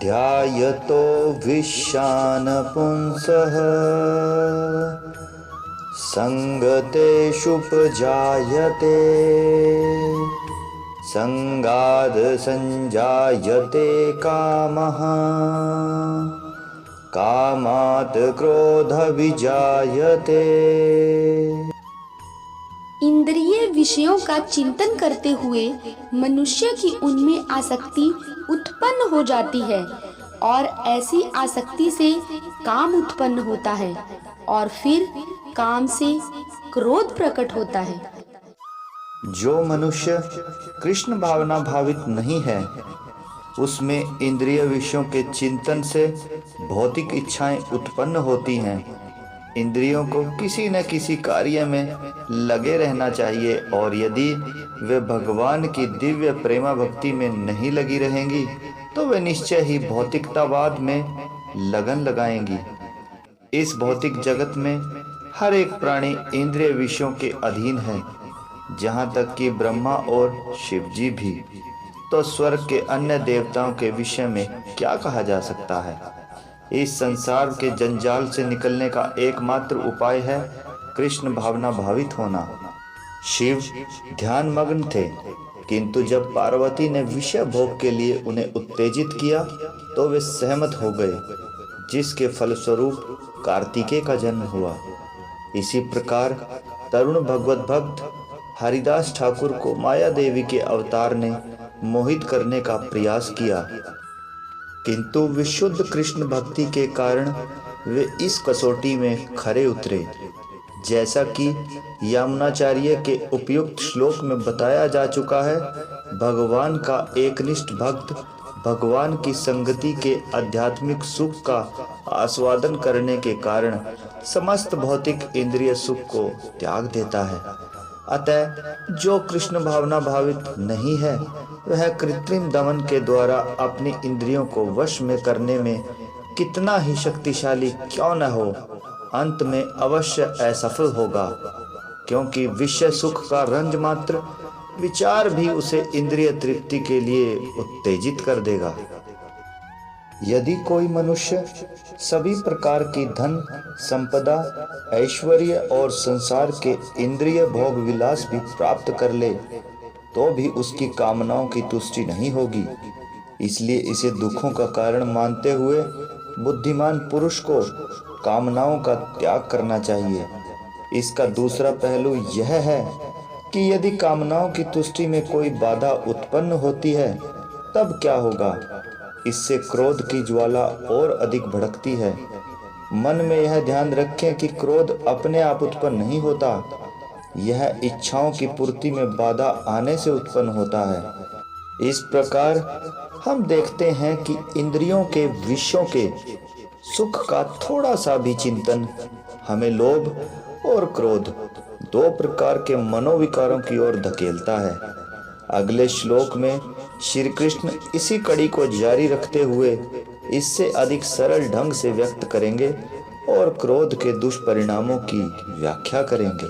ध्यायतो विश्वान् पुंसः संगतेषुपजायते संगाद् संजायते कामः कामात् क्रोध विजायते। इंद्रिय विषयों का चिंतन करते हुए मनुष्य की उनमें आसक्ति उत्पन्न हो जाती है और ऐसी आसक्ति से काम उत्पन्न होता है और फिर काम से क्रोध प्रकट होता है। जो मनुष्य कृष्ण भावना भावित नहीं है उसमें इंद्रिय विषयों के चिंतन से भौतिक इच्छाएं उत्पन्न होती हैं। इंद्रियों को किसी न किसी कार्य में लगे रहना चाहिए और यदि वे भगवान की दिव्य प्रेमा भक्ति में नहीं लगी रहेंगी तो वे निश्चय ही भौतिकतावाद में लगन लगाएंगी। इस भौतिक जगत में हर एक प्राणी इंद्रिय विषयों के अधीन है, जहाँ तक कि ब्रह्मा और शिव जी भी। तो स्वर्ग के अन्य देवताओं के विषय में क्या कहा जा सकता है। इस संसार के जंजाल से निकलने का एकमात्र उपाय है कृष्ण भावना भावित होना। शिव ध्यान मग्न थे, किंतु जब पार्वती ने विषय भोग के लिए उन्हें उत्तेजित किया तो वे सहमत हो गए, जिसके फलस्वरूप कार्तिकेय का जन्म हुआ। इसी प्रकार तरुण भगवत भक्त हरिदास ठाकुर को माया देवी के अवतार ने मोहित करने का प्रयास किया, किंतु विशुद्ध कृष्ण भक्ति के कारण वे इस कसौटी में खरे उतरे। जैसा कि यामुनाचार्य के उपयुक्त श्लोक में बताया जा चुका है, भगवान का एकनिष्ठ भक्त भगवान की संगति के आध्यात्मिक सुख का आस्वादन करने के कारण समस्त भौतिक इंद्रिय सुख को त्याग देता है। अतः जो कृष्ण भावना भावित नहीं है वह कृत्रिम दमन के द्वारा अपनी इंद्रियों को वश में करने में कितना ही शक्तिशाली क्यों न हो, अंत में अवश्य असफल होगा, क्योंकि विषय सुख का रंज मात्र विचार भी उसे इंद्रिय तृप्ति के लिए उत्तेजित कर देगा। यदि कोई मनुष्य सभी प्रकार की धन संपदा, ऐश्वर्य और संसार के इंद्रिय भोग विलास भी प्राप्त कर ले तो भी उसकी कामनाओं की तुष्टि नहीं होगी। इसलिए इसे दुखों का कारण मानते हुए बुद्धिमान पुरुष को कामनाओं का त्याग करना चाहिए। इसका दूसरा पहलू यह है कि यदि कामनाओं की तुष्टि में कोई बाधा उत्पन्न होती है तब क्या होगा। इससे क्रोध की ज्वाला और अधिक भड़कती है। मन में यह ध्यान रखें कि क्रोध अपने आप उत्पन्न नहीं होता, यह इच्छाओं की पूर्ति में बाधा आने से उत्पन्न होता है। इस प्रकार हम देखते हैं कि इंद्रियों के विषयों के सुख का थोड़ा सा भी चिंतन हमें लोभ और क्रोध दो प्रकार के मनोविकारों की ओर धकेलता है। अगले श्लोक में श्री कृष्ण इसी कड़ी को जारी रखते हुए इससे अधिक सरल ढंग से व्यक्त करेंगे और क्रोध के दुष्परिणामों की व्याख्या करेंगे।